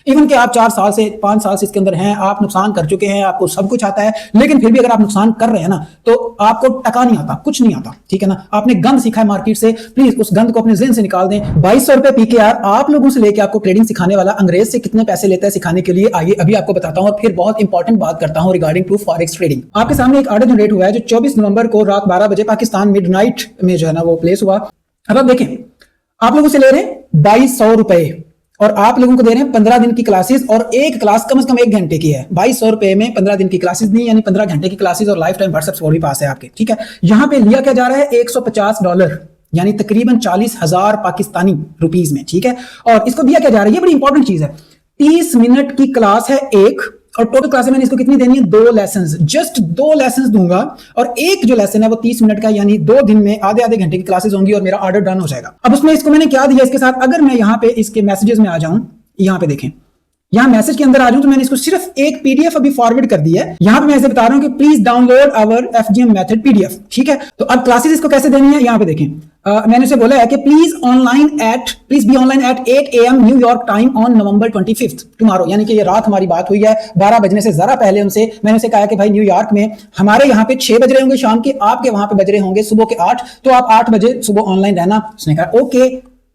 Even कि आप 4 साल से 5 साल से इसके अंदर हैं, आप नुकसान कर चुके हैं, आपको सब कुछ आता है, लेकिन फिर भी अगर आप नुकसान कर रहे हैं ना तो आपको टका नहीं आता, कुछ नहीं आता, ठीक है ना। आपने गंद सीखा है मार्केट से, प्लीज उस गंद को अपने ज़हन से निकाल दें। 2200 रुपए पीकेआर आप लोगों से लेके आपको ट्रेडिंग सिखाने वाला अंग्रेज से कितने पैसे लेता है सिखाने के लिए, आइए अभी आपको बताता हूं। और फिर बहुत इंपॉर्टेंट बात करता हूं रिगार्डिंग टू फॉरेक्स ट्रेडिंग। आपके सामने एक ऑर्डर जनरेट हुआ है जो 24 नवंबर को रात 12 बजे पाकिस्तान मिडनाइट में जो है ना वो प्लेस हुआ। अब आप देखें, आप लोगों से ले रहे हैं 2200 रुपए और आप लोगों को दे रहे हैं 15 दिन की क्लासेस, और एक क्लास कम से कम 1 घंटे की है। 2200 रुपए में 15 दिन की क्लासेस नहीं, यानी 15 घंटे की क्लासेस और लाइफ टाइम व्हाट्सएप सपोर्ट भी पास है आपके, ठीक है। यहां पे लिया क्या जा रहा है $150, यानी तकरीबन 40,000 पाकिस्तानी रुपीज में, ठीक है। और इसको दिया क्या जा रहा है, ये बड़ी इंपॉर्टेंट चीज है। 30 मिनट की क्लास है एक, और टोटल क्लास मैंने इसको कितनी देनी है, 2 लेसन, जस्ट 2 लेसन दूंगा, और एक जो लेसन है वो 30 मिनट का, यानी 2 दिन में आधे आधे घंटे की क्लासेस होंगी और मेरा ऑर्डर डन हो जाएगा। अब उसमें इसको मैंने क्या दिया इसके साथ, अगर मैं यहाँ पे इसके मैसेजेस में आ जाऊं, यहाँ पे देखें, यहाँ मैसेज के अंदर आ जाऊं तो मैंने इसको सिर्फ एक पीडीएफ अभी फॉरवर्ड कर दिया है। यहाँ पे मैं ऐसे बता रहा हूं कि please download our FGM method PDF, ठीक है। तो अब क्लासेस इसको कैसे देनी है, यहाँ पे देखें, मैंने उसे बोला है कि please be online at 8 AM New York time on November 25 tomorrow, यानी कि ये रात हमारी बात हुई है 12 बजने से जरा पहले उनसे। मैंने उसे कहा कि भाई न्यूयॉर्क में हमारे यहाँ पे 6 बज रहे होंगे शाम के, आपके वहां पे बज रहे होंगे सुबह के 8, तो आप 8 बजे सुबह ऑनलाइन रहना। उसने कहा ओके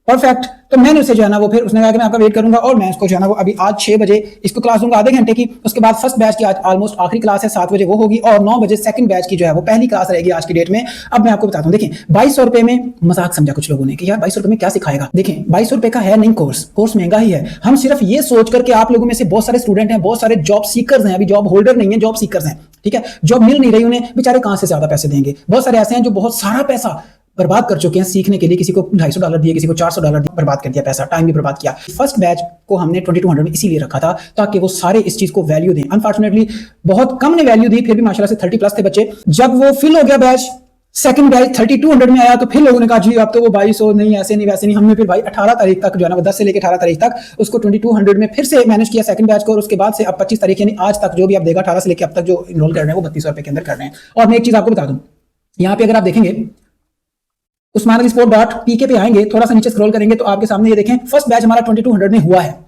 परफेक्ट। तो मैंने उसे जो है ना वो फिर उसने कहा कि मैं आपका वेट करूंगा, और मैं उसको जो है ना वो अभी आज 6 बजे इसको क्लास दूंगा आधे घंटे की। उसके बाद फर्स्ट बैच की आज ऑलमोस्ट आखिरी क्लास है, 7 बजे वो होगी, और 9 बजे सेकंड बैच की जो है वो पहली क्लास रहेगी आज की डेट में। अब मैं आपको बताता हूँ, देखिए 2200 रुपए में मजाक समझा कुछ लोगों ने कि यार 2200 रुपए में क्या सिखाएगा। देखिए 2200 रुपए का है नहीं कोर्स महंगा ही है। हम सिर्फ ये सोच करके, आप लोगों में से बहुत सारे स्टूडेंट हैं, बहुत सारे जॉब सीकर्स हैं, अभी जॉब होल्डर नहीं है, जॉब सीकर्स हैं, ठीक है, जॉब मिल नहीं रही उन्हें, बेचारे कहां से ज्यादा पैसे देंगे। बहुत सारे ऐसे हैं जो बहुत सारा पैसा बर्बाद कर चुके हैं सीखने के लिए, किसी को $250 दिए, किसी को $400 दिए, बर्बाद कर दिया पैसा, टाइम भी बर्बाद किया। फर्स्ट बैच को हमने 2200 में इसीलिए रखा था ताकि वो सारे इस चीज को वैल्यू दें। अनफॉर्चुनेटली बहुत कम ने वैल्यू दी, फिर भी माशाल्लाह से 30+ थे बच्चे। जब वो फिल हो गया बैच, सेकंड बैच 3200 में आया, तो फिर लोगों ने कहा जी अब तो वो 2200 नहीं, ऐसे नहीं वैसे नहीं। हमने फिर भाई 18 तारीख तक जो है ना 10 से लेकर 18 तारीख तक उसको 2200 में फिर से मैनेज किया सेकंड बैच को, और उसके बाद से अब 25 तारीख यानी आज तक जो भी आप देगा 18 से लेकर अब तक जो इनरोल कर रहे हैं वो 3200 रुपए के अंदर कर रहे हैं। और मैं एक चीज आपको बता दूं, यहाँ पे अगर आप देखेंगे usmanalisport.pk पे आएंगे, थोड़ा सा नीचे स्क्रॉल करेंगे तो आपके सामने ये देखें फर्स्ट बैच हमारा 2200 में हुआ है,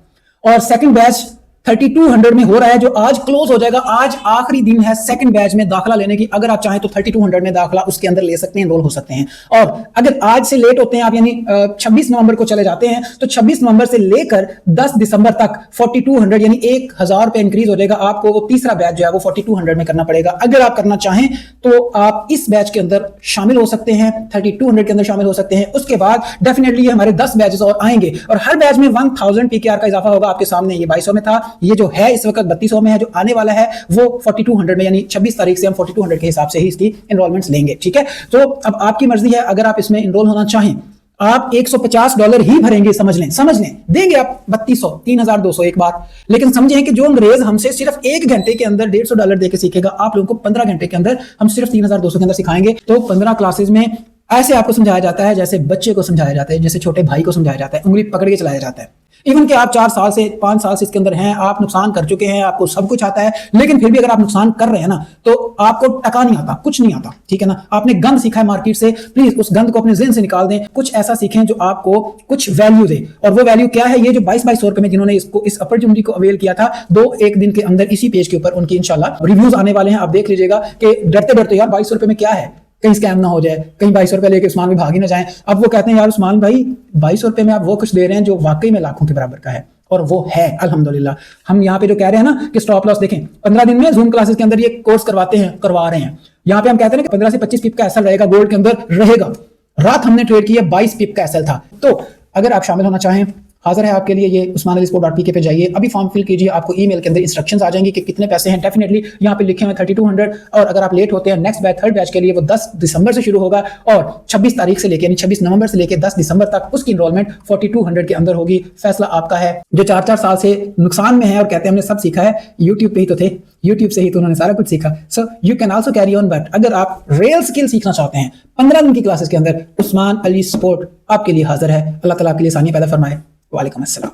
और सेकंड बैच 3200 में हो रहा है, जो आज क्लोज हो जाएगा। आज आखिरी दिन है सेकंड बैच में दाखला लेने की। अगर आप चाहें तो 3200 में दाखला उसके अंदर ले सकते हैं, एनरोल हो सकते हैं। और अगर आज से लेट होते हैं आप, यानी 26 नवंबर को चले जाते हैं, तो 26 नवंबर से लेकर 10 दिसंबर तक 4200 यानी 1000 रुपए इंक्रीज हो जाएगा। आपको वो तीसरा बैच जो है वो 4200 में करना पड़ेगा। अगर आप करना चाहें तो आप इस बैच के अंदर शामिल हो सकते हैं, 3200 के अंदर शामिल हो सकते हैं। उसके बाद डेफिनेटली हमारे 10 बैचेस और आएंगे, और हर बैच में 1000 पीकेआर का इजाफा होगा। आपके सामने ये 2200 में था, ये जो है इस वक्त 3200 में है, जो आने वाला है वो 4200 में, यानी 26 तारीख से हम 4200 के हिसाब से ही इसकी एनरोलमेंट्स लेंगे, ठीक है। तो अब आपकी मर्जी है, अगर आप इसमें एनरोल होना चाहें आप $150 ही भरेंगे, समझ लें, देंगे आप 3200, 3200 एक बार। लेकिन समझें कि जो अंग्रेज हमसे सिर्फ 1 घंटे के अंदर $150 देके सीखेगा, आप लोगों को 15 घंटे के अंदर हम सिर्फ 3200 के अंदर सिखाएंगे। तो 15 क्लासेस में ऐसे आपको समझाया जाता है जैसे बच्चे को समझाया जाता है, जैसे छोटे भाई को समझाया जाता है, उंगली पकड़ के चलाया जाता है। इवन कि आप 4 साल से 5 साल से इसके अंदर हैं, आप नुकसान कर चुके हैं, आपको सब कुछ आता है, लेकिन फिर भी अगर आप नुकसान कर रहे हैं ना तो आपको टका नहीं आता, कुछ नहीं आता, ठीक है ना। आपने गंद सीखा है मार्केट से, प्लीज उस गंद को अपने ज़हन से निकाल दें। कुछ ऐसा सीखें जो आपको कुछ वैल्यू दे, और वो वैल्यू क्या है, ये जो 2200 रुपए में जिन्होंने इसको इस अपॉर्चुनिटी को अवेल किया था, 2-1 दिन के अंदर इसी पेज के ऊपर उनकी इंशाल्लाह रिव्यूज आने वाले हैं। आप देख लीजिएगा कि डरते यार 2200 रुपए में क्या है, कहीं स्कैम ना हो जाए, कहीं 2200 रुपए लेके उस्मान भी भाग ही ना जाए। अब वो कहते हैं यार उस्मान भाई 2200 रुपए में आप वो कुछ दे रहे हैं जो वाकई में लाखों के बराबर का है, और वो है अल्हम्दुलिल्लाह। हम यहाँ पे जो कह रहे हैं ना कि स्टॉप लॉस देखें, 15 दिन में जूम क्लासेस के अंदर ये कोर्स करवा रहे हैं। यहाँ पे हम कहते हैं कि 15 से 25 पिप का एसएल रहेगा, गोल्ड के अंदर रहेगा। रात हमने ट्रेड किया 22 पिप का एसएल था। तो अगर आप शामिल होना चाहें, हाजिर है आपके लिए ये usmanalisport.pk पे जाइए, अभी फॉर्म फिल कीजिए, आपको ईमेल के अंदर इंस्ट्रक्शंस आ जाएंगी कि कितने पैसे हैं। डेफिनेटली यहाँ पे लिखे हुए 3200, और अगर आप लेट होते हैं नेक्स्ट बैच थर्ड बैच के लिए वो 10 दिसंबर से शुरू होगा, और 26 तारीख से लेकर यानी 26 नवंबर से लेकर 10 दिसंबर तक उसकी इनरोलमेंट 4200 के अंदर होगी। फैसला आपका है। जो 4-4 साल से नुकसान में है और कहते हैं हमने सब सीखा है, यूट्यूब पे ही तो थे, यूट्यूब से ही तो उन्होंने सारा कुछ सीखा। So you can also carry on. But अगर आप रियल स्किल सीखना चाहते हैं 15 दिन की क्लासेस के अंदर, उस्मान अली स्पोर्ट आपके लिए हाजिर है। अल्लाह ताला आपके लिए आसानी पैदा फरमाए। वालेकुम अस्सलाम।